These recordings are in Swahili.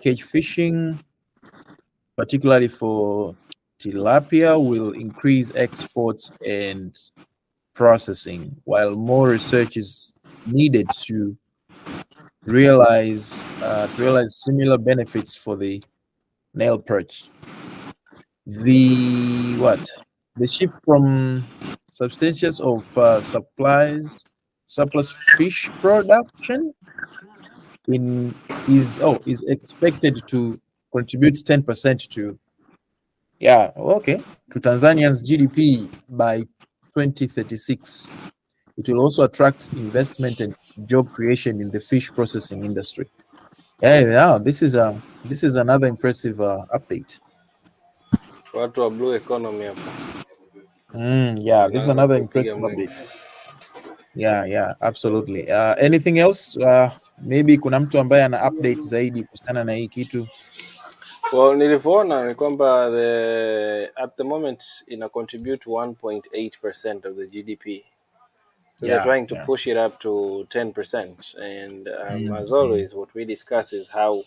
cage fishing, particularly for tilapia, will increase exports and processing, while more research is needed to realize similar benefits for the nail perch. The shift from substances of surplus fish production is expected to contribute 10% to Tanzania's GDP by 2036. It will also attract investment and job creation in the fish processing industry. This is another impressive update. Watu wa blue economy hapa. This is another impressive update. Yeah, absolutely. Anything else? Maybe kuna mtu ambaye ana update zaidi kuhusiana na hii kitu. Well, nilivyoona ni kwamba at the moment ina contribute 1.8% of the GDP. So they're trying to push it up to 10%. And as always, what we discuss is how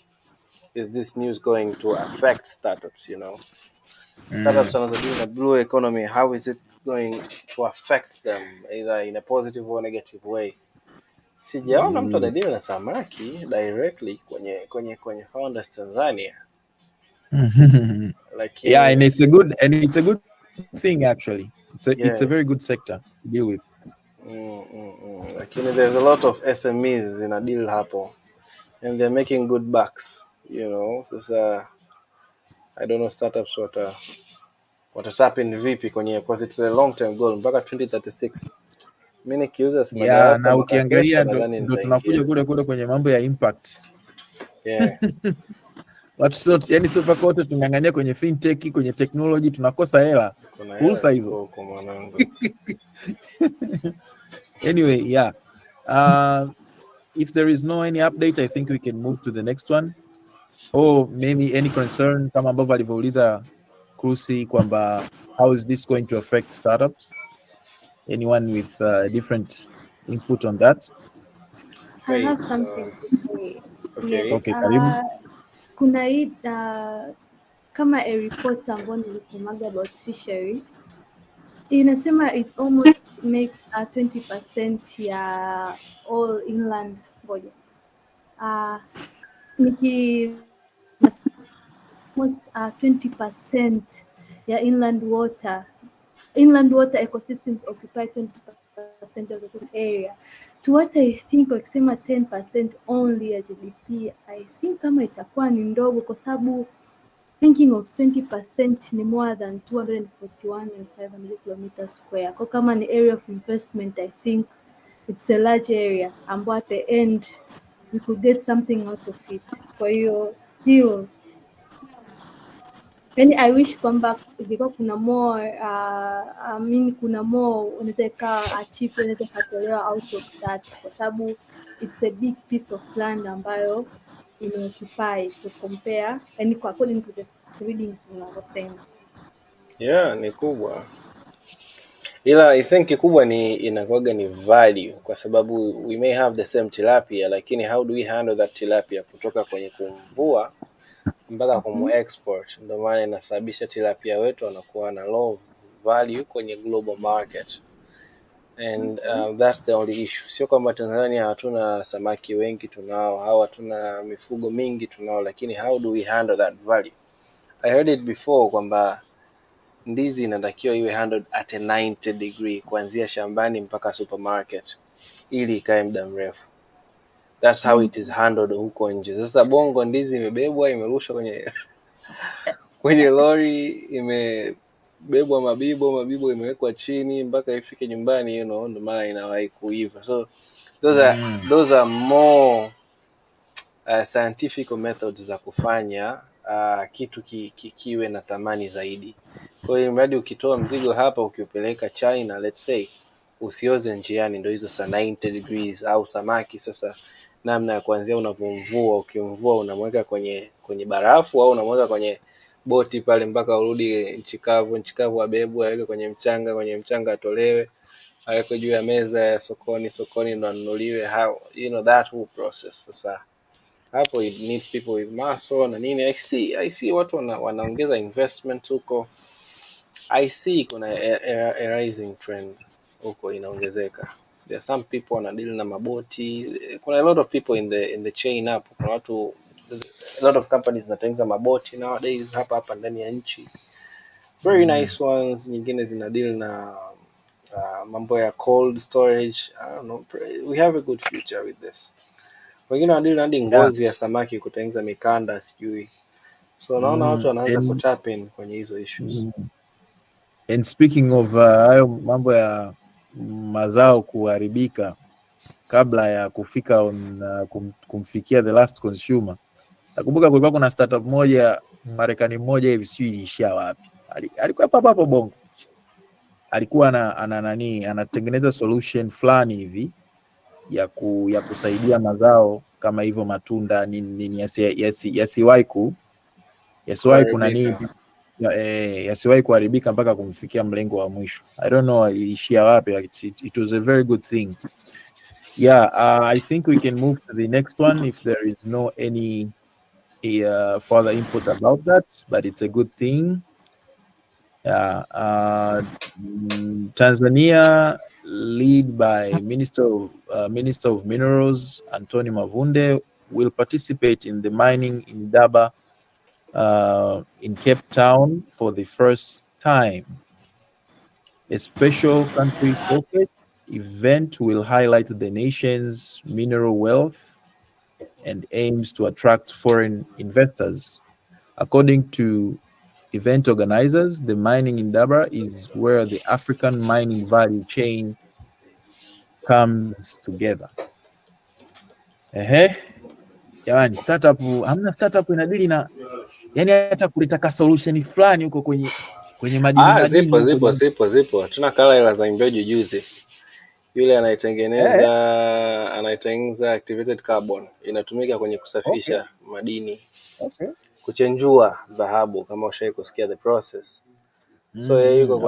is this news going to affect startups, you know? Startups are doing a blue economy. How is it going to affect them, either in a positive or negative way? Sijaona mtu anadili na samaki directly kwenye founders Tanzania. And it's a good thing actually. It's a very good sector to deal with. Lakini there's a lot of SMEs in a deal hapo, and they're making good bucks, you know. So I don't know startups what happen vipi kwenye, because it's a long term goal mpaka 2036. Mimi nikiuza na ukiangalia ndo tunakuja kule kwenye mambo ya impact. Watu yani sio paka wote tunang'ang'ania kwenye fintech, kwenye technology, tunakosa hela. Fursa hizo. Anyway, if there is no any update, I think we can move to the next one. Or maybe any concern kama ambavyo alivyouliza Kusi kwamba how is this going to affect startups? Anyone with different input on that? I have something to say. Okay, karibu. Kuna hii kama a report ambayo nilisemaga about fishery. Inasema it almost makes 20% ya all inland body. Almost 20% ya inland water ecosystems occupy 20% of the total area. To what I think wakisema 10% only ya GDP, I think kama itakuwa ni ndogo kwa sababu thinking of 20% ni more than 241,500 kilometers square. Kwa kama ni area of investment, I think it's a large area ambapo at the end we could get something out of it. Kwa hiyo still I wish kwamba ingekuwa kuna more kuna more unaweza kaa achieve, unaweza katolewa out of that, kwa sababu it's a big piece of land ambayo imeoccupy to compare according to the readings zinavyosema. Ni kubwa. Ila I think kikubwa ni inakuwaga ni value, kwa sababu we may have the same tilapia, lakini how do we handle that tilapia kutoka kwenye kumvua mpaka kumu-export? Ndio maana inasababisha tilapia wetu wanakuwa na low value kwenye global market. And that's the only issue. Sio kwamba Tanzania hatuna samaki wengi tunao, au hatuna mifugo mingi tunao, lakini how do we handle that value? I heard it before kwamba ndizi inatakiwa iwe handled at a 90 degree kuanzia shambani mpaka supermarket ili ikae muda mrefu. That's how it is handled huko nje. Sasa Bongo ndizi imebebwa, imerushwa kwenye lori, imebebwa mabibo imewekwa chini mpaka ifike nyumbani, ndio maana inawahi kuiva. So those are more scientific methods za kufanya kitu kiwe na thamani zaidi. Kwa hiyo mradi ukitoa mzigo hapa ukiupeleka China, let's say, usioze njiani, ndio hizo 90 degrees. Au samaki sasa, namna ya kuanzia unavomvua, ukimvua unamweka kwenye barafu au unamweka kwenye boti pale mpaka urudi nchi kavu abebwe, aweke kwenye mchanga atolewe, aweke juu ya meza ya sokoni ndo anunuliwe. How that whole process. Sasa hapo it needs people with muscle na nini. I see watu wanaongeza investment huko. I see kuna a rising trend huko inaongezeka. There are some people wanadeal na maboti. Kuna a lot of people in the chain up. Kuna watu, a lot of companies zinatengeneza maboti nowadays hapa ndani ya nchi. Very nice ones. Nyingine zinadeal na mambo ya cold storage. I don't know. We have a good future with this. Wengine wanadeal hadi ngozi ya samaki kutengeneza mikanda sijui. So naona watu wanaanza kutap in kwenye hizo issues. And speaking of hayo mambo ya mazao kuharibika kabla ya kufika kumfikia the last consumer. Nakumbuka kulikuwa kuna startup moja Marekani mmoja hivi sijui ilishia wapi. Alikuwa hapo Bongo. Alikuwa anatengeneza solution fulani hivi ya kusaidia mazao kama hivyo matunda nini yasiwahi kuharibika mpaka kumfikia mlengo wa mwisho. I don't know ilishia wapi. It was a very good thing. Yeah, I think we can move to the next one if there is no any further input about that, but it's a good thing. Tanzania, led by Minister of Minerals Anthony Mavunde, will participate in the mining in Daba in Cape Town for the first time. A special country focus event will highlight the nation's mineral wealth and aims to attract foreign investors. According to event organizers, the mining in Daba is where the African mining value chain comes together. Jamani, hamna startup inadili na yani hata kulitaka solution fulani huko kwenye madini. Zipo. Tuna kala ila za imbeju juzi. Yule anaitengeneza activated carbon. Inatumika kwenye kusafisha madini. Kuchenjua dhahabu kama ushawahi kusikia the process. So yuko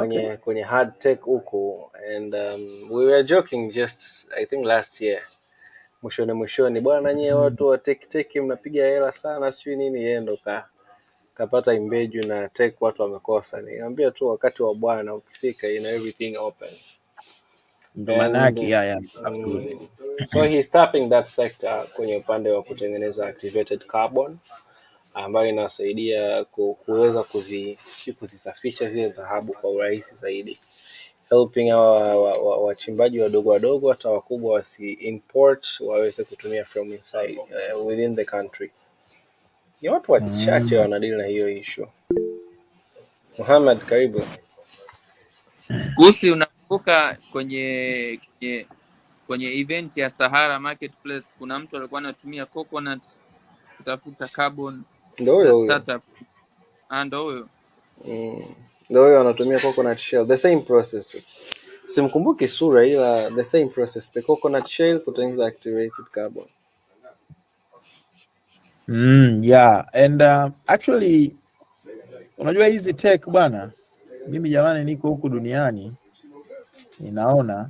kwenye hard tech huko, and we were joking just I think last year. Mwishoni bwana nyie watu wa tech mnapiga hela sana sijui nini, yeye ndo kapata imbeju na tech watu wamekosa. Niambia tu wakati wa bwana ukifika everything open. Ndo maana yake absolutely. So he's tapping that sector kwenye upande wa kutengeneza activated carbon ambayo inasaidia kuweza kuzisafisha zile dhahabu kwa urahisi zaidi, helping wachimbaji wadogo hata wakubwa wasi import, waweze kutumia from inside within the country. Ni watu wachache wanadili na hiyo issue. Muhammad, karibu. Kusi, unakumbuka kwenye event ya Sahara Marketplace kuna mtu alikuwa anatumia coconut kutafuta carbon? Ndio startup. Ndio huyo anatumia coconut shell, the same process. Simkumbuki sura ila the same process, the coconut shell kutengeneza activated carbon. Yeah, and actually unajua hizi tech bwana, mimi jamani niko huku duniani ninaona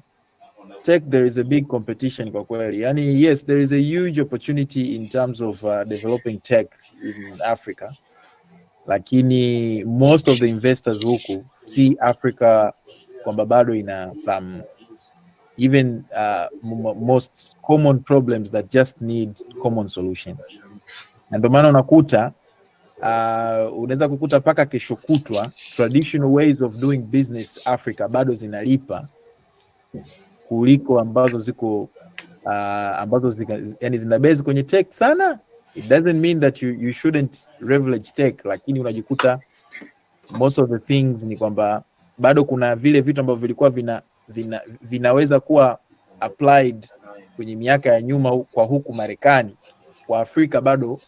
tech there is a big competition kwa kweli. Yani yes, there is a huge opportunity in terms of developing tech in Africa. Lakini most of the investors huku see Africa kwamba bado ina some even most common problems that just need common solutions. Na ndio maana unakuta unaweza kukuta paka kesho kutwa traditional ways of doing business Africa bado zinalipa kuliko ambazo ziko yani zina base kwenye tech sana. It doesn't mean that you shouldn't leverage tech, lakini unajikuta most of the things ni kwamba bado kuna vile vitu ambavyo vilikuwa vinaweza kuwa applied kwenye miaka ya nyuma kwa huku Marekani, kwa Afrika bado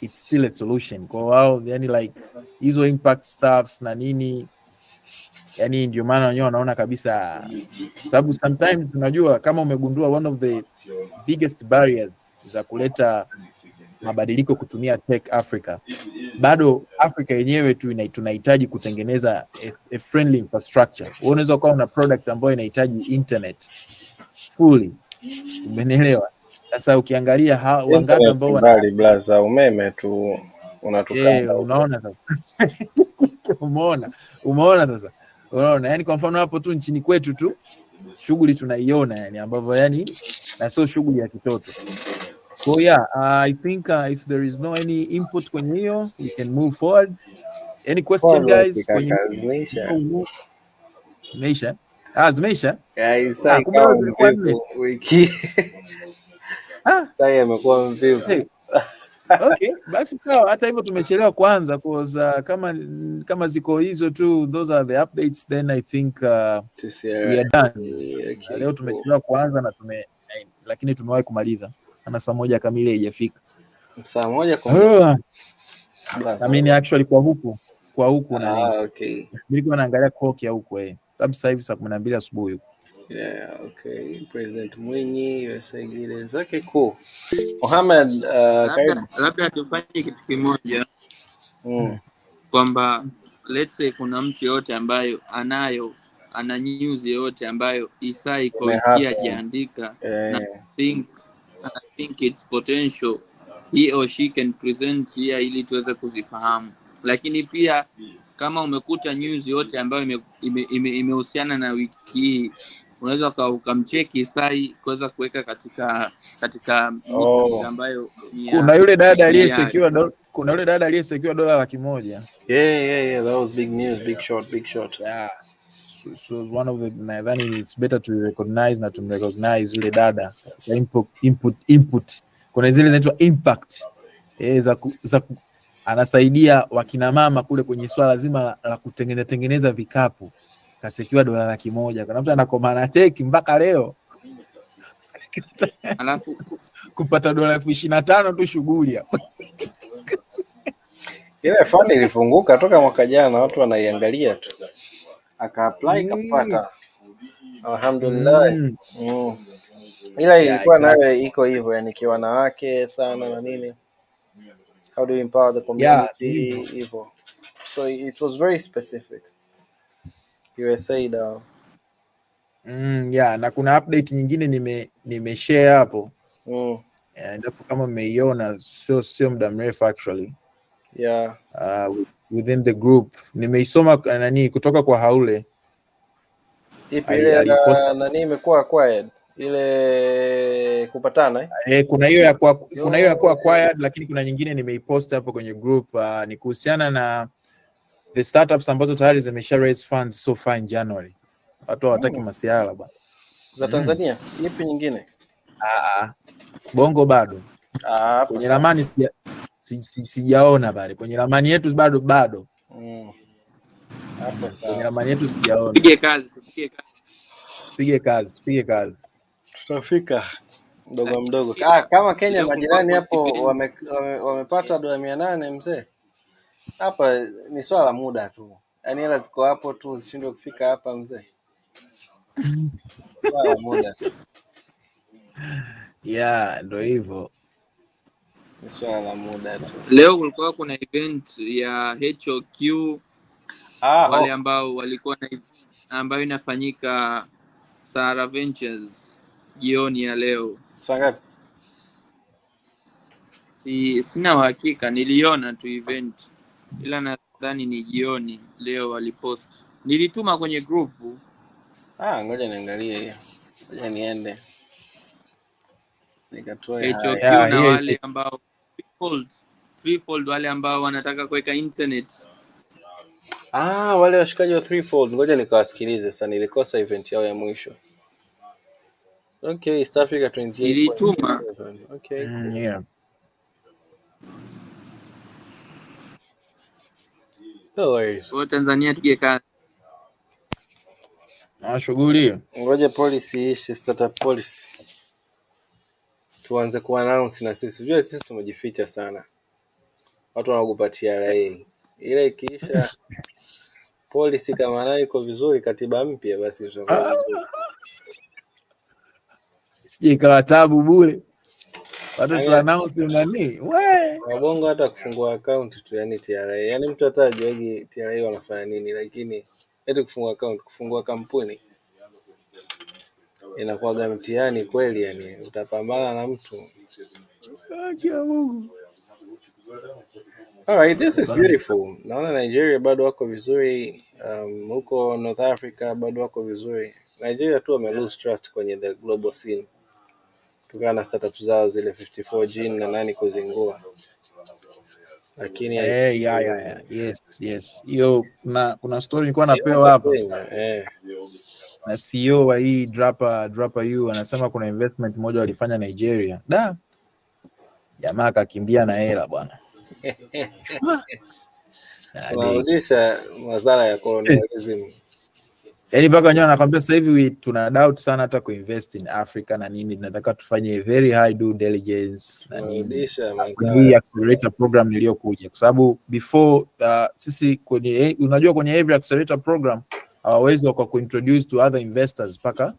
it's still a solution. Kwa wao yani like hizo impact stuffs na nini, yani ndio maana wenyewe wanaona kabisa, sababu sometimes unajua kama umegundua one of the biggest barriers za kuleta mabadiliko kutumia tech Africa, bado Africa yenyewe tu tunahitaji kutengeneza a friendly infrastructure. Unaweza kuwa una product ambayo inahitaji internet fully, umeelewa, Sasa ukiangalia wangapi ambao mbali blaza, umeme tu unatukanda huko. Unaona sasa. Umeona sasa. Unaona, yani kwa mfano hapo tu nchini kwetu tu shughuli tunaiona, yani ambavyo yani na sio shughuli ya kitoto. So yeah, I think if there is no any input kwenye hiyo, we can move forward. Any question guys? Kwenye Zimeisha. Zimeisha? Isai kama mvivu wiki. Isai amekuwa mvivu. Okay, basi sawa, hata hivyo tumechelewa kwanza cause kama ziko hizo tu, those are the updates, then I think we are done. Okay, leo tumechelewa kwanza na lakini tumewahi kumaliza. Sana saa 1 kamili haijafika. Saa 1 kamili. I mean actually kwa huku na nini. Okay. Nilikuwa naangalia clock ya huku sababu sasa hivi saa 12 asubuhi huko. Yeah, okay. President Mwinyi, USA leaders. Okay, cool. Mohamed, labda tufanye kitu kimoja. Kwamba let's say kuna mtu yote ambayo ana news yote ambayo Isai Koikia jiandika na think it's potential, he or she can present here ili tuweze kuzifahamu. Lakini pia kama umekuta news yote ambayo imehusiana na wiki hii, unaweza ukamcheki Isai kuweza kuweka katika ambayo kuna yule dada aliyesecure $100,000. Yeah, that was big news, big shot. Yeah. So one of the, nadhani it's better to recognize na to recognize yule dada input. Kuna zile zinaitwa impact. Anasaidia wakina mama kule kwenye swala zima la kutengeneza vikapu. Kasekiwa $100,000. Kuna mtu anakomana teki mpaka leo. Alafu kupata $25,000 tu shughuli hapo. Ile fund ilifunguka toka mwaka jana, watu wanaiangalia tu. Aka-apply kapata. Alhamdulillah. Ila ilikuwa nayo iko hivyo, yani kiwanawake sana na nini. How do you empower the community hivyo. So it was very specific. USA down. Yeah, na kuna update nyingine nimeshare hapo. Ndipo kama mmeiona sio muda mrefu actually. Yeah. Within the group nimeisoma kutoka kwa Haule. Ile nani imekuwa acquired? Ile kupatana kuna hiyo ya kuwa acquired, lakini kuna nyingine nimeipost hapo kwenye group ni kuhusiana na the startups ambazo tayari zimesha raise funds so far in January. Watu hawataki masiala bwana. Za Tanzania, ipi nyingine? Bongo bado. Kwenye ramani sijaona bali. Kwenye ramani yetu bado. Hapo sawa. Kwenye ramani yetu sijaona. Tupige kazi. Tutafika mdogo. Kama Kenya majirani hapo wamepata $800 mzee. Hapa ni swala la muda tu. Yaani hela ziko hapo tu, zishindwe kufika hapa mzee. Swala la muda. Yeah, ndio hivyo. Ni swala la muda tu. Leo kulikuwa kuna event ya HOQ wale ambao walikuwa na ambayo inafanyika Sahara Ventures jioni ya leo. Saa ngapi? Sina uhakika, niliona tu event. Ila nadhani ni jioni leo walipost. Nilituma kwenye group. Ngoja niangalie hiyo. Ngoja niende. Nikatoe HOQ na wale ambao threefold wale ambao wanataka kuweka internet. Wale washikaji wa threefold, ngoja nikawasikilize sasa, nilikosa event yao ya mwisho. Okay, East Africa 28. Nilituma. Okay. Cool. Yeah. Kwa Tanzania tuje kazi. Shughuli. Ngoja policy ishi, startup policy. Tuanze ku announce na sisi. Unajua sisi tumejificha sana. Watu wanaogopa TCRA. Ile ikiisha policy kama nayo iko vizuri, katiba mpya, basi tutakuwa vizuri. Sije ikawa tabu bure. Watu tu announce nani? Wabongo hata kufungua account tu, yani TCRA. Yani mtu hata hajaji TCRA wanafanya nini, lakini eti kufungua account, kufungua kampuni. inakuwa mtihani kweli, yani utapambana na mtu. All right, this is beautiful. Naona Nigeria bado wako vizuri, huko North Africa bado wako vizuri. Nigeria tu wame lose trust kwenye the global scene. Kutokana na startup zao zile 54 gene na nani kuzingua. Lakini yes. Hiyo kuna story nilikuwa napewa hapa. Na CEO wa hii Dropper U anasema kuna investment moja walifanya Nigeria. Jamaa akakimbia na hela bwana. Tunarudisha mazala ya colonialism. Yaani mpaka wenyewe anakuambia sasa hivi tuna doubt sana hata kuinvest in Africa na nini, tunataka tufanye very high due diligence na nini. Hii accelerator program iliyokuja kwa sababu before sisi kwenye unajua kwenye every accelerator program hawawezi wako kuintroduce to other investors mpaka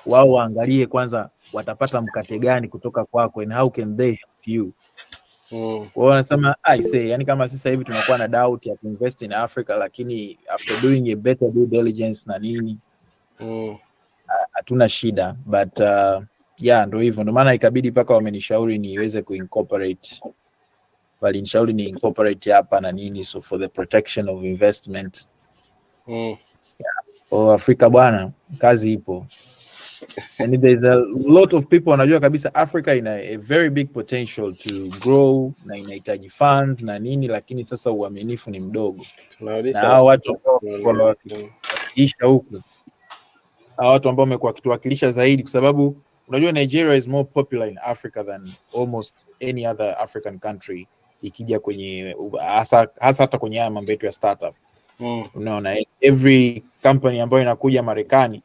wao waangalie kwanza watapata mkate gani kutoka kwako and how can they help you. Wao wanasema yani kama sasa hivi tunakuwa na doubt ya invest in Africa, lakini after doing a better due diligence na nini hatuna shida, but ndio hivyo, ndio maana ikabidi paka wamenishauri niweze kuincorporate, walinishauri ni incorporate hapa na nini, so for the protection of investment. Afrika bwana, kazi ipo. And there's a lot of people wanajua kabisa Africa ina a very big potential to grow na inahitaji funds na nini, lakini sasa uaminifu ni mdogo. Na hao watu wakiwakilisha huku, hao watu ambao wamekuwa kituwakilisha zaidi, kwa sababu unajua Nigeria is more popular in Africa than almost any other African country ikija kwenye hasa hata kwenye haya mambo yetu ya startup. Unaona every company ambayo inakuja Marekani,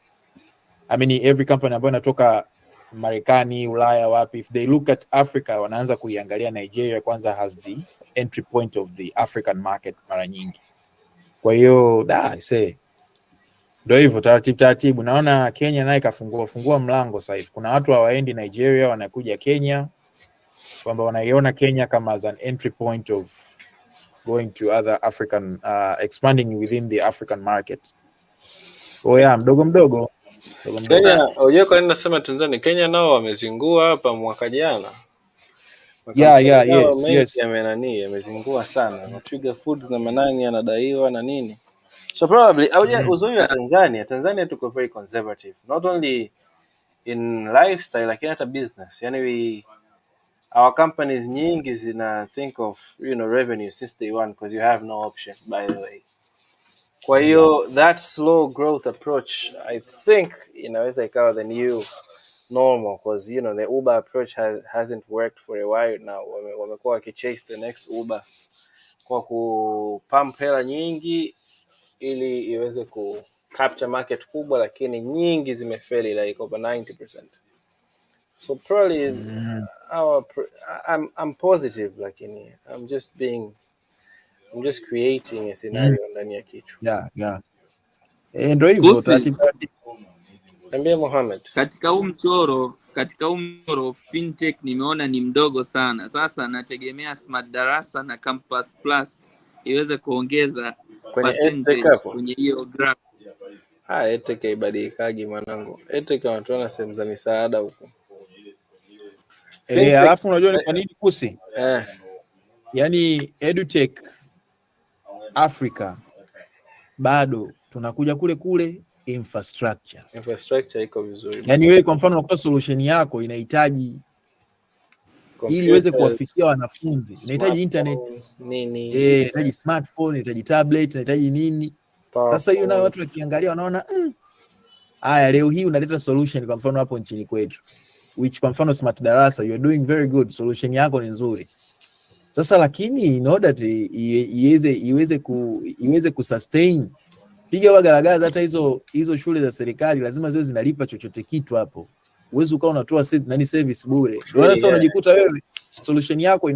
every company ambayo inatoka Marekani, Ulaya, wapi, if they look at Africa wanaanza kuiangalia Nigeria kwanza has the entry point of the African market mara nyingi. Kwa hiyo ndio hivyo taratibu. Naona Kenya naye kafungua mlango sasa hivi. Kuna watu hawaendi Nigeria wanakuja Kenya, kwamba wanaiona Kenya kama as an entry point of going to other African expanding within the African market. Mdogo. Kenya, unajua kwa nini nasema Tanzania? Kenya nao wamezingua hapa mwaka jana. Yes. Yamezingua sana. Na Trigger Foods na manani yanadaiwa na nini. So probably uzuri wa Tanzania tuko very conservative. Not only in lifestyle lakini hata business. Yani our companies nyingi zina think of revenue since day one, because you have no option, by the way. Kwa hiyo that slow growth approach, I think inaweza ikawa the new normal, because the Uber approach hasn't worked for a while now. Wamekuwa wakichase the next Uber kwa kupump hela nyingi ili iweze ku capture market kubwa, lakini nyingi zimefeli like over 90%. So probably I'm positive, lakini I'm just creating a scenario ndani ya kichwa. Ndio hivyo taratibu. Ambia Mohamed. Katika mchoro fintech nimeona ni mdogo sana. Sasa nategemea Smart Darasa na Campus Plus iweze kuongeza percentage kwenye hiyo graph. EdTech ibadilikaje mwanangu? EdTech wanatoa sehemu za misaada huko. Alafu unajua ni kwa nini kusi? Yaani EdTech Africa bado tunakuja kule infrastructure iko vizuri. Yaani wewe kwa mfano unakuta solution yako inahitaji ili iweze kuwafikia wanafunzi, inahitaji internet nini, inahitaji smartphone, inahitaji tablet, inahitaji nini. Sasa hiyo nayo watu wakiangalia wanaona leo hii unaleta solution kwa mfano hapo nchini kwetu, which kwa mfano Smart Darasa you are doing very good, solution yako ni nzuri. Sasa lakini in order to iweze kusustain, piga wagaragaza hata hizo shule za serikali lazima ziwe zinalipa chochote kitu hapo. Uwezo ukao unatoa service bure. Ndio sasa unajikuta wewe solution yako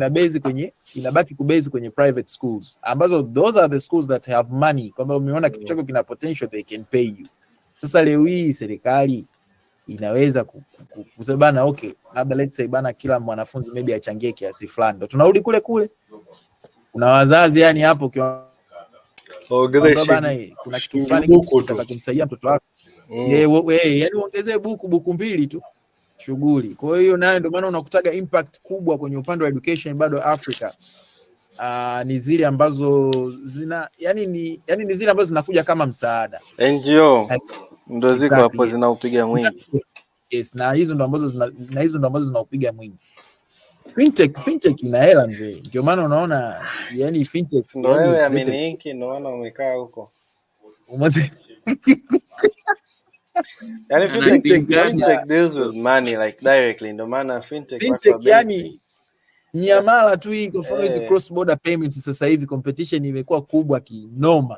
inabaki kubase kwenye private schools, ambazo those are the schools that have money, kwamba umeona kitu chako kina potential, they can pay you. Sasa leo hii serikali inaweza kusema labda let's say kila mwanafunzi maybe achangie kiasi fulani. Ndio tunarudi kule kuna wazazi yani hapo bana, kuna kitu fulani kitakachomsaidia mtoto wako. Yaani ongezee buku mbili tu shughuli. Kwa hiyo nayo ndio maana unakutaga impact kubwa kwenye upande wa education bado Africa. Ni zile ambazo ni zile ambazo zinakuja kama msaada. NGO ndio ziko hapo zinaupiga mwingi. Yes, na hizo ndo ambazo zinaupiga mwingi. Fintech ina hela mzee. Ndio maana unaona yani fintech ndio wewe ameniki ndio maana umekaa huko. Yani fintech deals with money like directly, ndio maana fintech yani nyamala tu hii kwa mfano hizi cross border payments sasa hivi competition imekuwa kubwa kinoma.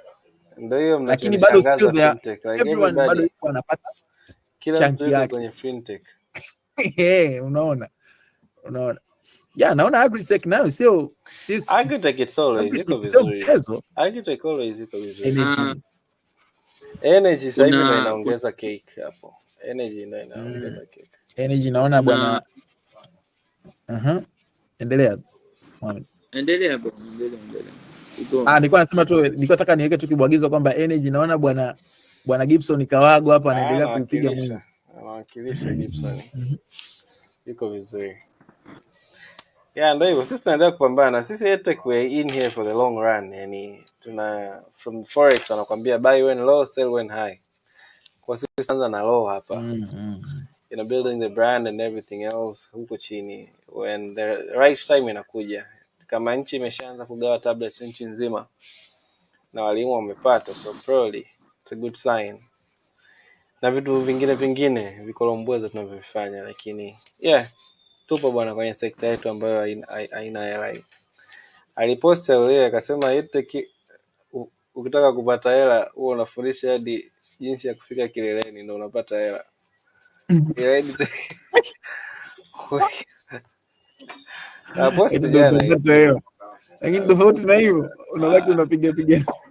Ndio hiyo lakini bado still fintech like everyone bado yuko anapata kila mtu kwenye fintech. Unaona naona agritech nayo sio agritech it's always iko vizuri. Agritech always iko vizuri. Energy sasa hivi inaongeza cake hapo. Energy inaongeza cake. Energy naona bwana. Endelea bwana. Nilikuwa nasema tu, nilikuwa nataka niweke tu kibwagizo kwamba energy naona bwana Gibson Kawago hapa anaendelea kupiga mwingi. Anawakilisha Gibson. Iko vizuri. Ndio hivyo, sisi tunaendelea kupambana. Sisi EdTech we in here for the long run. Yani tuna from forex wanakuambia buy when low, sell when high. Kwa sisi tunaanza na low hapa. Building the brand and everything else huko chini when the right time inakuja. Kama nchi imeshaanza kugawa tablets nchi nzima na walimu wamepata, so probably it's a good sign. Na vitu vingine vikolombweza tunavyofanya, lakini tupo bwana kwenye sekta yetu ambayo haina hela. Aliposti yule akasema EdTech ukitaka kupata hela huo unafundisha hadi jinsi ya kufika kileleni ndio unapata hela. Posti jana. Lakini tofauti na hiyo unabaki unapiga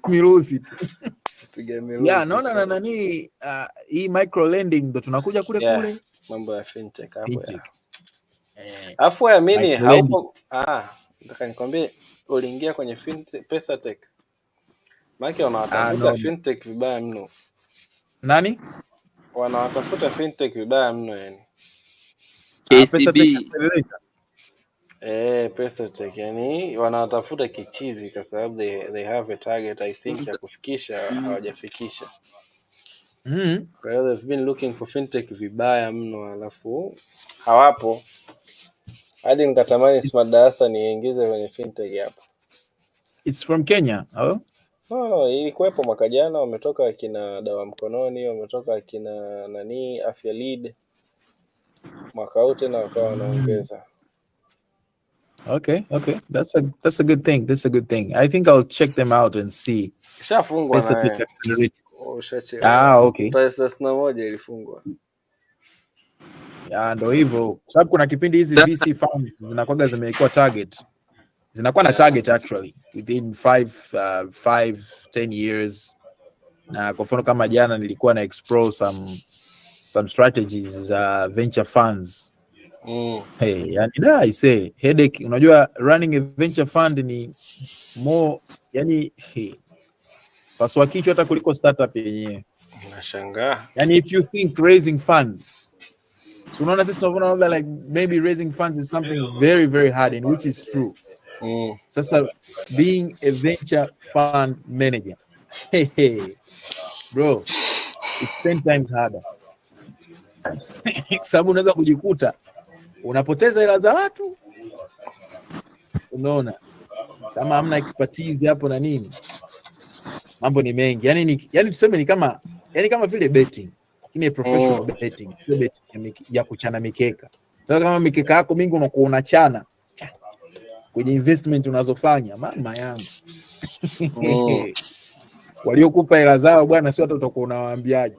mirusi. Naona na nani hii micro lending ndo tunakuja kule mambo ya fintech hapo. Afu amini hapo nataka nikwambie uliingia kwenye fintech pesa tech. Maana wanatafuta fintech vibaya mno. Nani? Wanatafuta fintech vibaya mno yani. KCB. Pesa tech yani wanatafuta kichizi kwa sababu they have a target I think ya kufikisha hawajafikisha. Kwa hiyo they've been looking for fintech vibaya mno alafu hawapo. Hadi nikatamani smart darasa niingize kwenye fintech hapa. It's from Kenya. No, ilikuwepo mwaka jana, wametoka akina dawa mkononi, wametoka akina nani afya lead. Mwaka huu tena wakawa wanaongeza. Okay. That's a good thing. I think I'll check them out and see. Shafungwa na. Okay. Pesa na moja ilifungwa. Ndio hivyo. Sababu kuna kipindi hizi VC funds zinakuwa zimekuwa target. Zinakuwa na target actually within 5-10 years. Na kwa mfano kama jana nilikuwa na explore some strategies venture funds. Yani I say headache, unajua running a venture fund ni more yani paswa kichwa hata kuliko startup yenyewe. Nashangaa. Yani if you think raising funds, so unaona sisi tunaona like maybe raising funds is something very very hard, and which is true. Sasa being a venture fund manager, bro, it's 10 times harder. Sababu unaweza kujikuta unapoteza hela za watu. Unaona? Kama hamna expertise hapo na nini. Mambo ni mengi. Yani tuseme ni kama vile betting. Ni professional betting. Sio betting ya kuchana mikeka. Sasa kama mikeka yako mingi unakuwa unachana kwenye investment unazofanya, mama yangu. Waliokupa hela zao bwana, sio hata utakuwa unawaambiaje.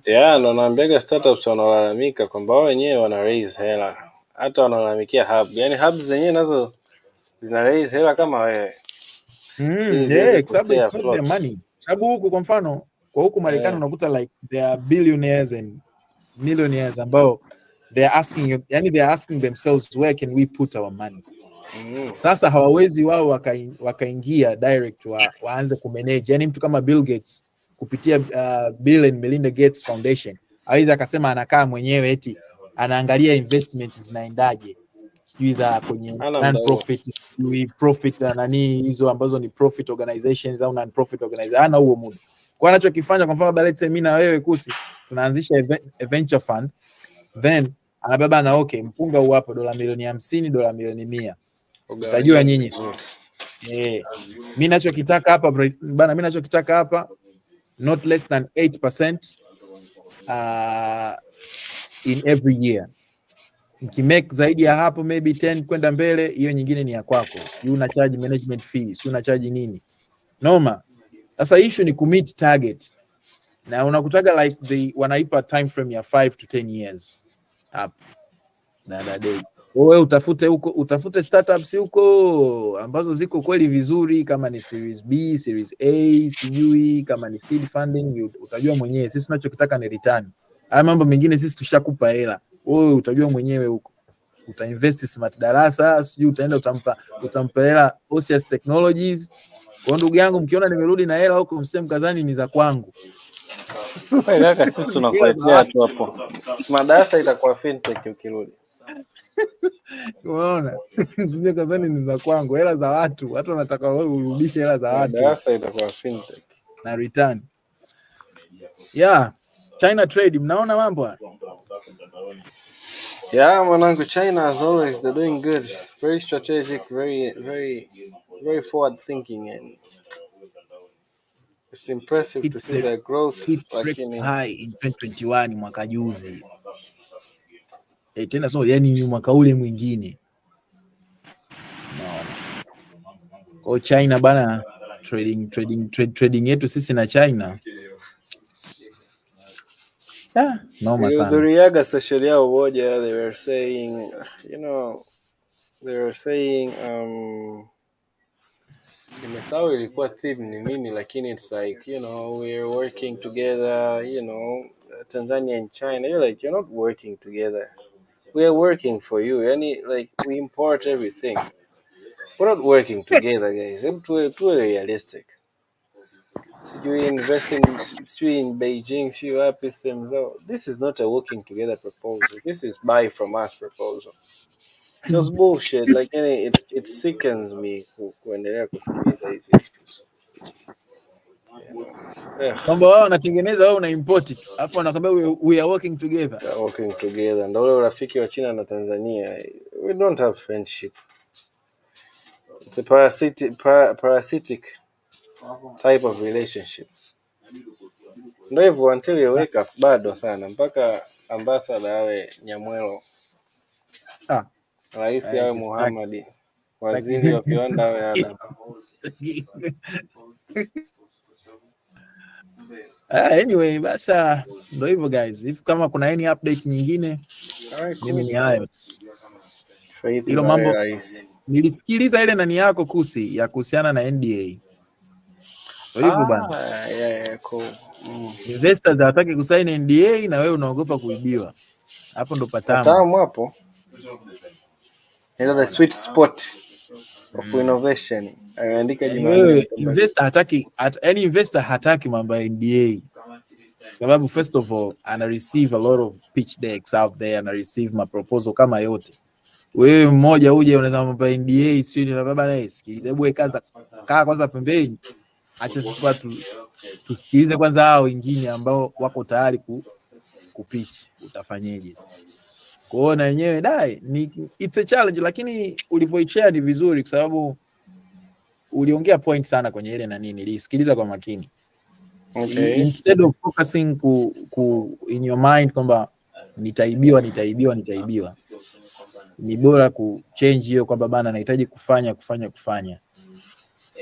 Na naambiaga startups wanalalamika kwamba wao wenyewe wana raise hela. Hata wanalalamikia hub. Yani hubs zenyewe nazo zina raise hela kama wewe. Exactly, money. Sababu huko kwa mfano, kwa huko Marekani unakuta like they are billionaires and millionaires ambao they are asking themselves where can we put our money. Sasa hawawezi wao wakaingia direct waanze kumanage. Yani mtu kama Bill Gates kupitia Bill and Melinda Gates Foundation hawezi akasema anakaa mwenyewe eti anaangalia investments zinaendaje, sijui za kwenye non-profit, sijui profit nani hizo ambazo ni profit organizations au non-profit organizations. Hana huo muda. Kwa anachokifanya, kwa mfano let's say mimi na wewe Kusi tunaanzisha a venture fund, then anabeba na okay, mpunga huu hapo $50 milioni, $100 milioni. Utajua nyinyi. Mimi ninachokitaka hapa bana, mimi ninachokitaka hapa not less than 8% in every year. Ukimake zaidi ya hapo maybe 10 kwenda mbele, hiyo nyingine ni ya kwako. You una charge management fees, una charge nini? Noma. Sasa issue ni commit target. Na unakutaga like wanaipa time frame ya 5 to 10 years. Up. Na day. Wewe utafute startups huko ambazo ziko kweli vizuri, kama ni series B, series A, sijui kama ni seed funding, utajua mwenyewe. Sisi tunachokitaka ni return. Haya mambo mengine sisi tushakupa hela. Wewe utajua mwenyewe huko. Utainvest smart darasa, sijui utaenda utampa hela OCS Technologies. Kwa ndugu yangu, mkiona nimerudi na hela huko mseme kazani ni za kwangu. Kaka sisi tunakuletea tu hapo. Smart darasa itakuwa fintech ukirudi. Unaona? Mseme kazani ni za kwangu, hela za watu. Watu wanataka wewe urudishe hela za watu. Darasa itakuwa fintech na return. Yeah, China trade, mnaona mambo haya? Yeah, mwanangu, China as always they're doing good. Very strategic, very forward thinking, and it's impressive to see their growth. It's high in 2021 mwaka juzi. Tena so yani mwaka ule mwingine. No. Kwa China bana, trading yetu sisi na China. Noma sana. Hudhuriaga social yao moja, they were saying nimesahau ilikuwa theme ni nini, lakini it's like, we're working together, Tanzania and China. You're like, you're not working together. We are working for you. Like, we import everything. We're not working together, guys. Too realistic. So you invest in Beijing, you happy them. This is not a working together proposal. This is buy from us proposal. Just bullshit. Like, it sickens me kuendelea kusikiliza hizi issues. Kwamba wao wanatengeneza, wao una import. Hapo wanakwambia we are working together. We are working together. Ndio ule urafiki wa China na Tanzania. We don't have friendship. It's a parasitic type of relationship. Ndio hivyo, until you wake up bado sana, mpaka ambassador awe Nyamwelo, rais awe Muhammad, waziri wa viwanda awe Adam. Anyway, basa ndio hivyo guys. If kama kuna any update nyingine, mimi ni hayo. Hilo mambo nilisikiliza ile nani yako Kusi ya kuhusiana na NDA. Ndio hivyo bana. Yeah, cool. Investors hawataki kusign NDA na wewe unaogopa kuibiwa. Hapo ndo patamu hapo. The sweet spot of innovation. Ameandika jina. Investor hataki mambo ya NDA. Sababu first of all ana receive a lot of pitch decks out there, ana receive ma proposal kama yote. Wewe mmoja uje unasema mambo ya NDA sio na baba naye, sikiliza, hebu kaa kwanza pembeni. Acha sisi watu tusikilize kwanza hao wengine ambao wako tayari kupitch, utafanyaje? Kuona wenyewe dai it's a challenge, lakini ulivyoishare ni vizuri kwa sababu uliongea point sana kwenye ile na nini, nilisikiliza kwa makini. Okay. Instead of focusing in your mind kwamba nitaibiwa, ni bora kuchange hiyo kwamba bana nahitaji kufanya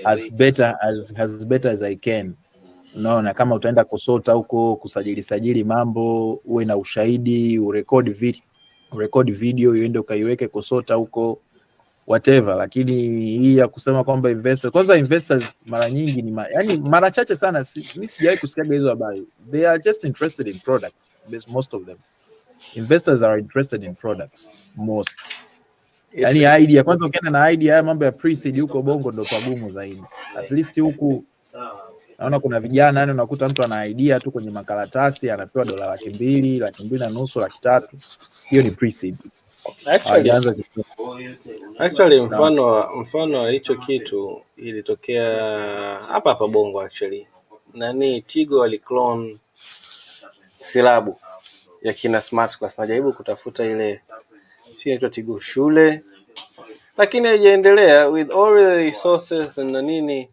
as better as I can. Unaona, kama utaenda kusota huko kusajili mambo, uwe na ushahidi, urecord video uende ukaiweke kusota huko whatever. Lakini hii ya kusema kwamba investors mara nyingi ni yani mara chache sana, mimi sijawahi kusikia hizo habari. They are just interested in products. Most of them investors are interested in products most. Yani idea kwanza, ukienda na idea ya mambo ya pre-seed huko Bongo ndo pagumu zaidi. At least huku naona kuna vijana yani unakuta mtu ana idea tu kwenye makaratasi anapewa $200,000, $2,500, $300,000. Hiyo ni pre-seed. Actually mfano wa hicho kitu ilitokea hapa Bongo actually. Nani Tigo aliclone silabu ya kina Smart Class, najaribu kutafuta ile inaitwa Tigo shule, lakini haijaendelea with all the resources na nini,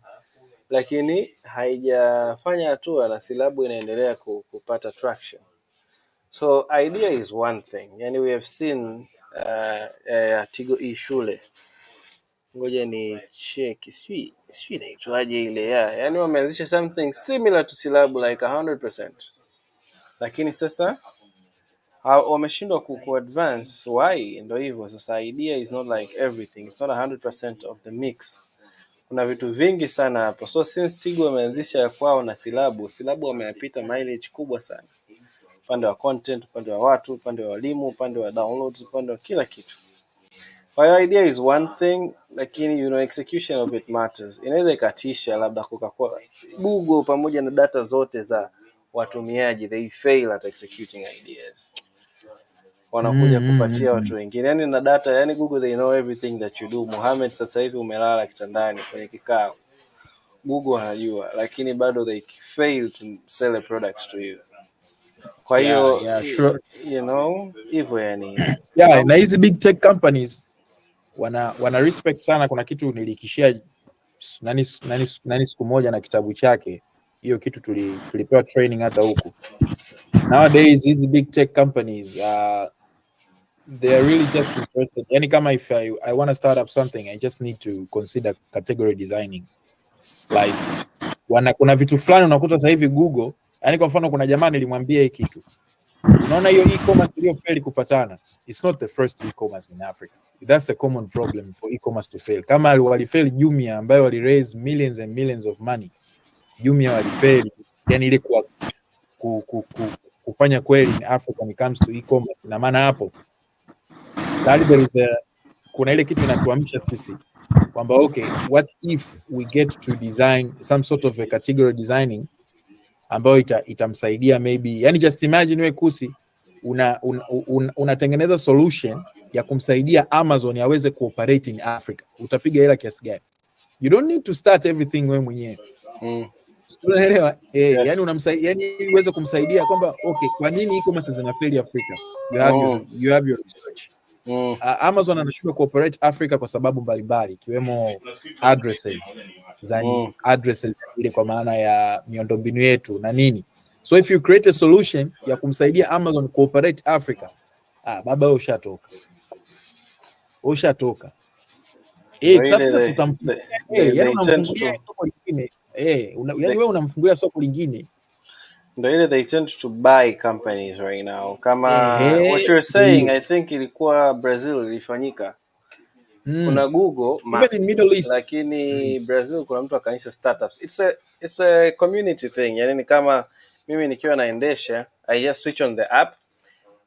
lakini haijafanya hatua na silabu inaendelea kupata traction. So idea is one thing, yani we have seen Tigo shule, ngoja ni check sijui inaitwaje ile yani wameanzisha something similar to silabu like 100%, lakini sasa wameshindwa ku advance. Why? Ndio hivyo sasa, idea is not like everything, it's not 100% of the mix, kuna vitu vingi sana hapo. So since Tigo wameanzisha ya kwao na silabu wameyapita mileage kubwa sana, upande wa content, upande wa watu, upande wa walimu, upande wa downloads, upande wa kila kitu. Kwa hiyo idea is one thing, lakini execution of it matters. Inaweza ikatisha labda Coca-Cola, Google pamoja na data zote za watumiaji, they fail at executing ideas. Wanakuja kupatia watu wengine yani na data, yani Google they know everything that you do. Mohamed sasa hivi umelala kitandani kwenye kikao, Google anajua, lakini bado they fail to sell a product to you. Kwa hiyo sure. Hivyo yani na hizi big tech companies wana respect sana. Kuna kitu nilikishia nani siku moja na kitabu chake, hiyo kitu tulipewa training hata huku. Nowadays these big tech companies they are really just interested, yani kama if I want to start up something, I just need to consider category designing. Like kuna vitu fulani unakuta sasa hivi Google, yani kwa mfano kuna jamaa nilimwambia hiki kitu, unaona hiyo e-commerce iliyo fail kupatana, it's not the first e-commerce in Africa. That's a common problem for e-commerce to fail. Kama walifail Jumia ambayo wali raise millions and millions of money, Jumia walifail yani ile kufanya kweli in Africa when it comes to e-commerce. Na maana hapo kuna ile kitu inatuamsha sisi kwamba okay, what if we get to design some sort of a category designing ambayo itamsaidia maybe, yani just imagine we Kusi unatengeneza solution ya kumsaidia Amazon yaweze cooperate in Africa. Utapiga hela kiasi gani? You don't need to start everything wewe mwenyewe. Unaelewa? Yes. Yani unamsaidia, yani uweze kumsaidia kwamba okay, kwa nini e-commerce zinafeli Africa? You have your research. Amazon anashindwa cooperate Africa kwa sababu mbalimbali ikiwemo addresses addresses ile kwa maana ya miundombinu yetu na nini. So if you create a solution ya kumsaidia Amazon cooperate Africa, baba ushatoka. Sasa utamfungulia soko lingine. Yani wewe unamfungulia soko lingine. Ndio ile they tend to buy companies right now. Kama what you're saying, I think ilikuwa Brazil ilifanyika. Kuna Google Maps, even in Middle East, lakini Brazil kuna mtu akanisha startups. It's a community thing. Yani ni kama mimi nikiwa naendesha, I just switch on the app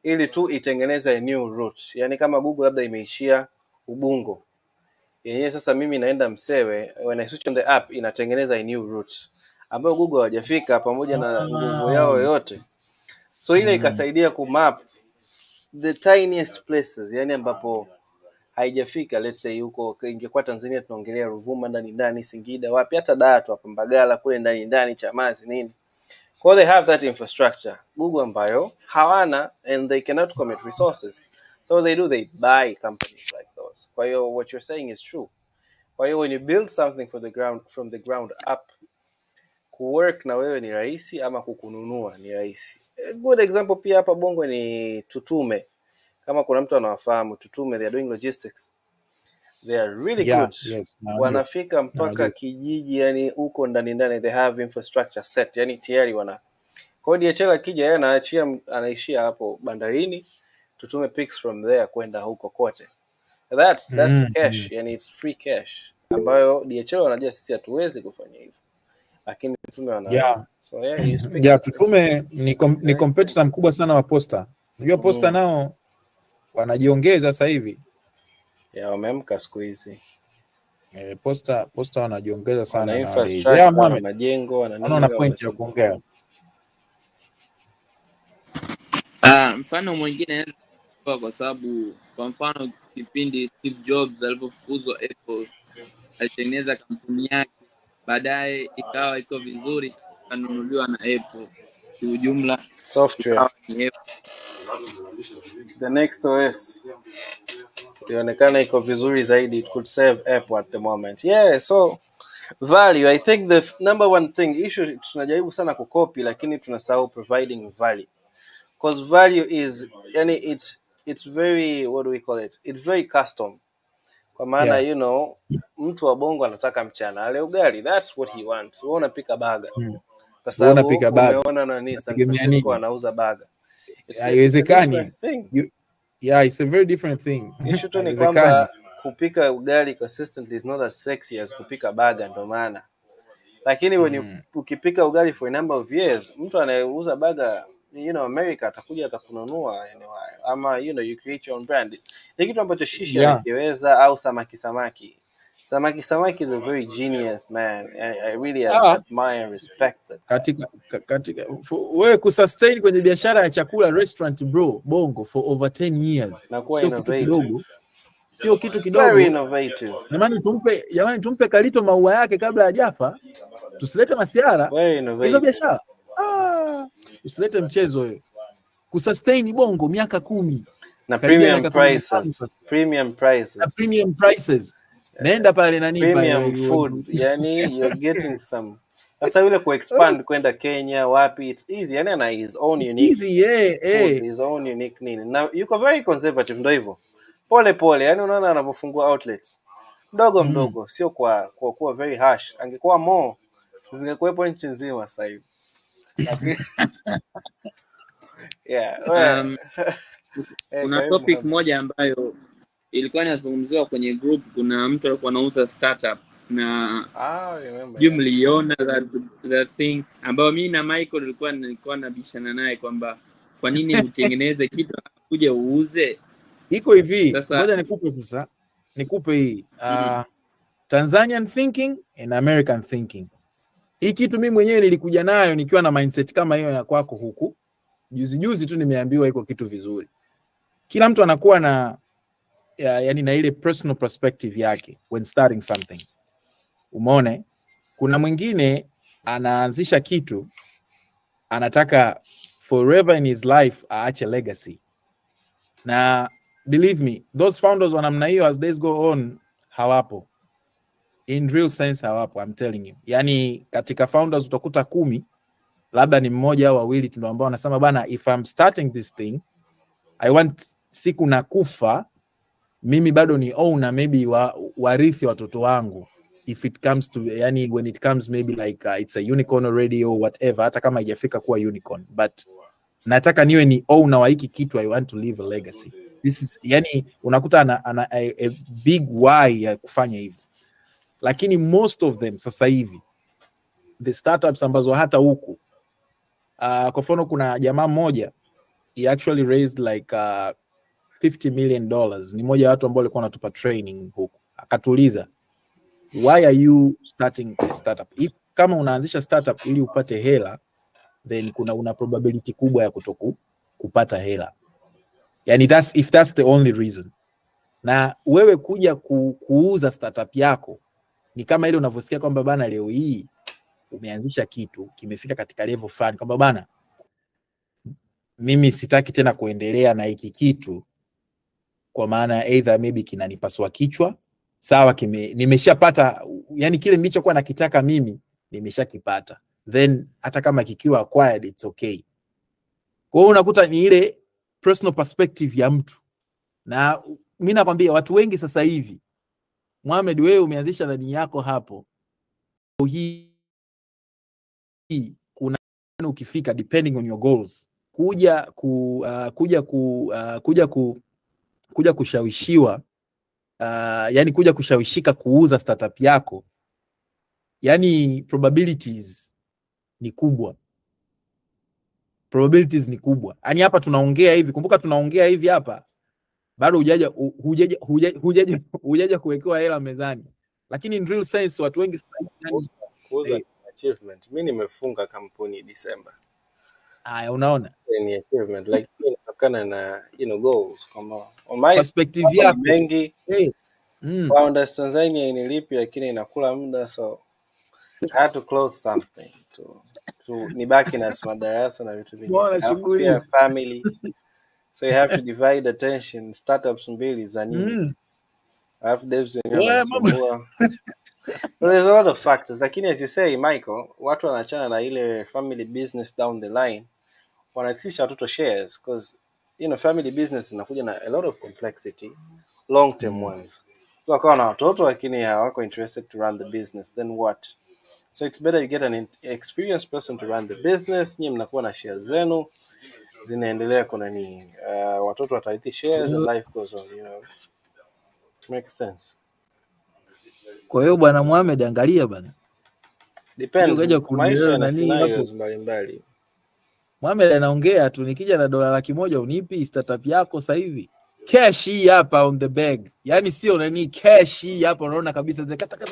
ili tu itengeneza a new route. Yani kama Google labda imeishia Ubungo, yenyewe sasa mimi naenda Msewe, when I switch on the app inatengeneza a new route ambayo Google hawajafika pamoja na nguvu yao yote. So ile ikasaidia kumap the tiniest places, yani ambapo haijafika. Let's say huko ingekuwa Tanzania tunaongelea Ruvuma ndani Singida, wapi hata Dar tu hapa Mbagala kule ndani Chamazi nini. Kwa they have that infrastructure Google ambayo hawana, and they cannot commit resources. So they buy companies like those. Kwa hiyo what you're saying is true. Kwa hiyo when you build something from the ground up, kuwork na wewe ni rahisi ama kukununua ni rahisi. A good example pia hapa Bongo ni Tutume. Kama kuna mtu anawafahamu Tutume, they are doing logistics. They are really good. Yes, wanafika mpaka kijiji, yani huko ndani they have infrastructure set, yani tayari wana. Kwa hiyo DHL akija yeye anaishia hapo bandarini, Tutume picks from there kwenda huko kote. That's cash, yani it's free cash ambayo DHL wanajua sisi hatuwezi kufanya hivyo. Lakini Tutume wana so Tutume ni competitor mkubwa sana wa Posta. Unajua Posta nao wanajiongeza sasa hivi. Ya wamemka siku hizi. Posta wanajiongeza sana na nowadays. infrastructure, wana majengo, wana nini. Wana point ya kuongea. Mfano mwingine kwa sababu kwa mfano kipindi Steve Jobs alipofukuzwa Apple alitengeneza kampuni yake, baadaye ikawa iko vizuri, kanunuliwa na Apple. Kiujumla software the next OS ilionekana iko vizuri zaidi, it could save Apple at the moment. Yeah, so value, I think the number one thing issue tunajaribu sana kucopy lakini tunasahau providing value, because value is yani it's very, what do we call it, it's very custom. Kwa maana you know, mtu wa Bongo anataka mchana ale ugali, that's what he wants. Wewe unapika burger kwa sababu umeona nani San Francisco anauza burger. Haiwezekani. Yeah, it's a very different thing. Issue tu ni kwamba kupika ugali consistently is not as sexy as kupika burger, ndo maana. Lakini when ukipika ugali for a number of years, mtu anayeuza burger, you know, America atakuja atakununua anyway. Ama you know, you create your own brand. Ni kitu ambacho Shishi anakiweza, au samaki. Samaki is a very genius man, and I really admire and respect that. Katika wewe kusustain kwenye biashara ya chakula restaurant bro, Bongo for over 10 years. Na kuwa innovative. Sio kitu kidogo. Very innovative. Jamani tumpe Kalito maua yake kabla hajafa. Tusilete masiara. Very innovative. Hizo biashara. Usilete mchezo wewe. Kusustain Bongo miaka 10. Na premium prices. Naenda pale nani premium food, yani you're getting some. Sasa yule kuexpand kwenda Kenya wapi, it's easy, yani ana his own unique. Easy, yeah. His own unique nini. Na yuko very conservative, ndio hivyo. Pole, yani unaona anapofungua outlets. Mdogo, sio kwa very harsh. Angekuwa more, zingekuwepo nchi nzima sasa hivi. Yeah. Kuna topic moja ambayo ilikuwa inazungumziwa kwenye group. Kuna mtu alikuwa anauza startup na mliona that thing ambayo mimi na Michael nilikuwa nabishana naye kwamba kwa nini utengeneze kitu kuja uuze. Iko hivi, ngoja nikupe hii Tanzanian thinking and American thinking. Hii kitu mimi mwenyewe nilikuja nayo nikiwa na mindset kama hiyo ya kwako huku. Juzi tu nimeambiwa iko kitu vizuri. Kila mtu anakuwa na yani na ile personal perspective yake when starting something. Umeona? Kuna mwingine anaanzisha kitu anataka forever in his life aache legacy. Na believe me, those founders wa namna hiyo as days go on hawapo. In real sense hawapo, I'm telling you. Yani katika founders utakuta 10, labda ni mmoja au wawili tu ambao wanasema bana, if I'm starting this thing, I want siku nakufa mimi bado ni owner, maybe warithi watoto wangu. If it comes to, yani when it comes maybe like it's a unicorn already or whatever, hata kama haijafika kuwa unicorn, but nataka niwe ni owner wa hiki kitu, I want to leave a legacy. This is, yani unakuta a big why ya kufanya hivyo. Lakini most of them sasa hivi the startups ambazo hata huku kwa mfano kuna jamaa mmoja he actually raised like $50 million. Ni mmoja wa watu ambao walikuwa wanatupa training huku. Akatuliza, why are you starting a startup? If kama unaanzisha startup ili upate hela, then una probability kubwa ya kupata hela. Yani if that's the only reason. Na wewe kuja kuuza startup yako ni kama ile unavyosikia kwamba bana leo hii umeanzisha kitu kimefika katika level fulani kwamba bana mimi sitaki tena kuendelea na hiki kitu kwa maana either maybe kinanipasua kichwa, sawa, nimeshapata, yani kile nilichokuwa nakitaka mimi nimeshakipata, then hata kama kikiwa acquired it's okay. Kwa hiyo unakuta ni ile personal perspective ya mtu. Na mimi nakwambia watu wengi sasa hivi, Mohamed, wewe umeanzisha ndani yako hapo, hii kuna ukifika depending on your goals kuja kushawishiwa yani kuja kushawishika kuuza startup yako, yani probabilities ni kubwa. Yani hapa tunaongea hivi, kumbuka tunaongea hivi hapa, bado hujaja kuwekewa hela mezani, lakini in real sense watu wengi kuuza achievement. Mimi nimefunga kampuni December. Haya, unaona ni achievement, like inatokana na goals kama on my perspective yako mengi. Founders Tanzania inilipi, lakini inakula muda, so I had to close something to nibaki na madarasa na vitu vingine, family, so you have to divide attention. Startups mbili za nini, have devs wenyewe. There's a lot of factors, lakini as you say Michael, watu wanachana na ile family business down the line, wanatisha watoto shares, because family business inakuja na a lot of complexity, long term ones. So akawa na watoto lakini hawako interested to run the business, then what? So it's better you get an experienced person to run the business. Nyinyi mnakuwa na shares zenu zinaendelea, kuna nini, watoto watarithi shares and life goes on, makes sense. Kwa hiyo bwana Mohamed, angalia bwana, depends maisha na scenarios mbalimbali. Mohamed anaongea tu, nikija na $100,000 unipi startup yako sasa hivi? Cash hii hapa on the bag. Yaani sio nani, cash hii hapa unaona kabisa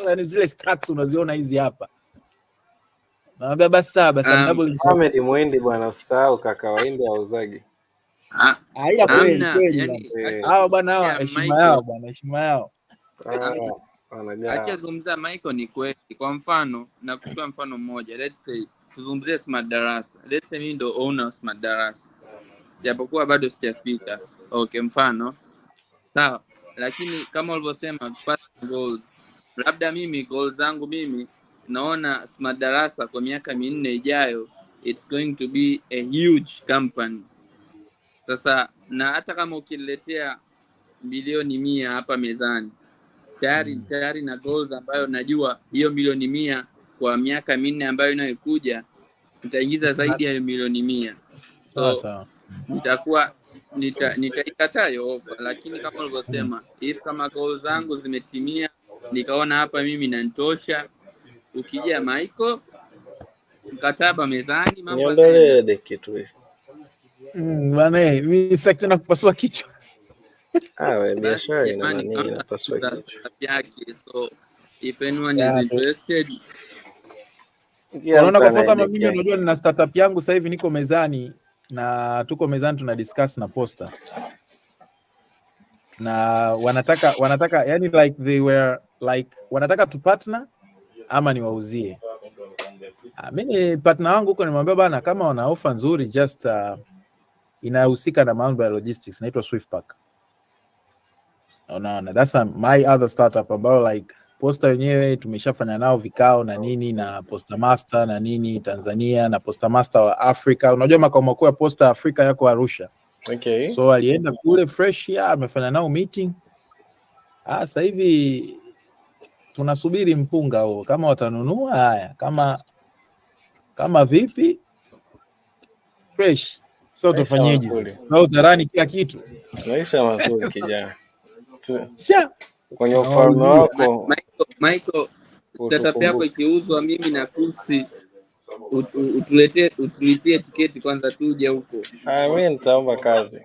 yani zile stacks unaziona hizi hapa. Naambia basi double Mohamed muende bwana, usahau kaka waende auzagi. Ila kweli yani hao bwana, hao heshima yao bwana, heshima yao. Acha zungumza Michael, ni kweli. Kwa mfano na kuchukua mfano mmoja, let's say tuzungumzie smart darasa. Let's say mimi ndo owner smart darasa, japokuwa bado sijafika. Okay, mfano sawa, lakini kama ulivyosema personal goals, labda mimi goals zangu mimi naona smart darasa kwa miaka 4 ijayo it's going to be a huge company. Sasa na hata kama ukiletea milioni 100 hapa mezani, tayari na goals ambayo najua hiyo milioni 100 kwa miaka 4 ambayo inayokuja nitaingiza zaidi ya milioni 100. So nitakuwa nitaikataa hiyo offer, lakini kama ulivyosema, if kama goals zangu zimetimia, nikaona hapa mimi nanitosha, ukija Michael, mkataba mezani, mambo niondolee de kitu hivi. Bwana mimi sasa tena kupasua kichwa. Wewe biashara ina nini inapaswa kichwa. So if anyone is interested, unaona kwa kama mimi unajua nina startup yangu sasa hivi niko mezani, na tuko mezani tuna discuss na Posta, na wanataka yani like they were like wanataka tu partner ama niwauzie. Mimi partner wangu huko nimwambia bana, kama wana offer nzuri just inahusika na mambo ya logistics, inaitwa Swiftpack. Unaona, that's my other startup ambayo like Posta wenyewe tumeshafanya nao vikao na nini, na Posta Master na nini Tanzania, na Posta Master wa Afrika. Unajua makao makuu ya Posta Afrika yako Arusha. Okay. So alienda kule fresh ya amefanya nao meeting. Sasa hivi tunasubiri mpunga huo, kama watanunua haya, kama vipi fresh. So tufanyeje sasa? Na utarani kila kitu. Maisha mazuri kijana. Kwenye ufalme wako Michael, startup yako ikiuzwa, mimi na kursi utulipie tiketi kwanza tuje huko. Mimi nitaomba kazi.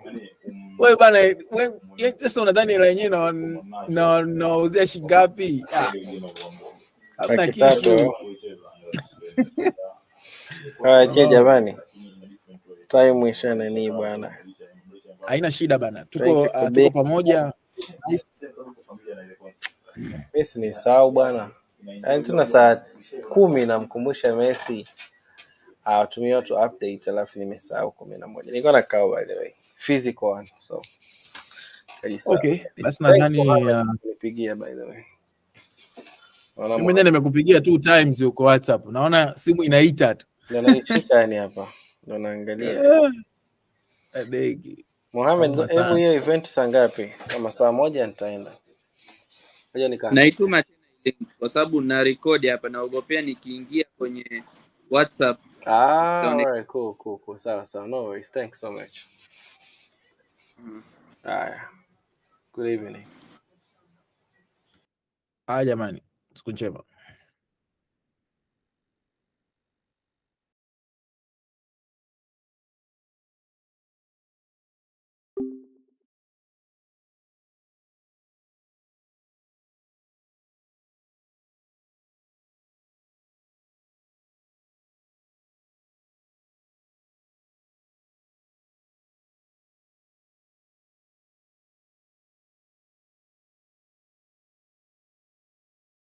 Wewe bana, wewe sasa unadhani ile yenyewe na uzia shilingi ngapi? Hapana kitu. Jamani. Time ishana ni bwana. Haina shida bana. Tuko pamoja. Messi ni sawa bwana. Yaani tuna saa 10 namkumbusha Messi atumie watu update, alafu nimesahau 11. Niko na kao by the way. Physical one. So okay, basi nadhani nipigia by the way. Mimi nimekupigia 2 times uko WhatsApp. Naona simu inaita tu. Ndio naishika yani hapa. Ndio naangalia. Adegi. Mohamed, hebu hiyo event saa ngapi? Kama saa 1 nitaenda. Naituma tena kwa sababu na record hapa, naogopea nikiingia kwenye WhatsApp. Alright, cool. Sawa. No worries. Thanks so much. Good evening. Jamani, siku njema.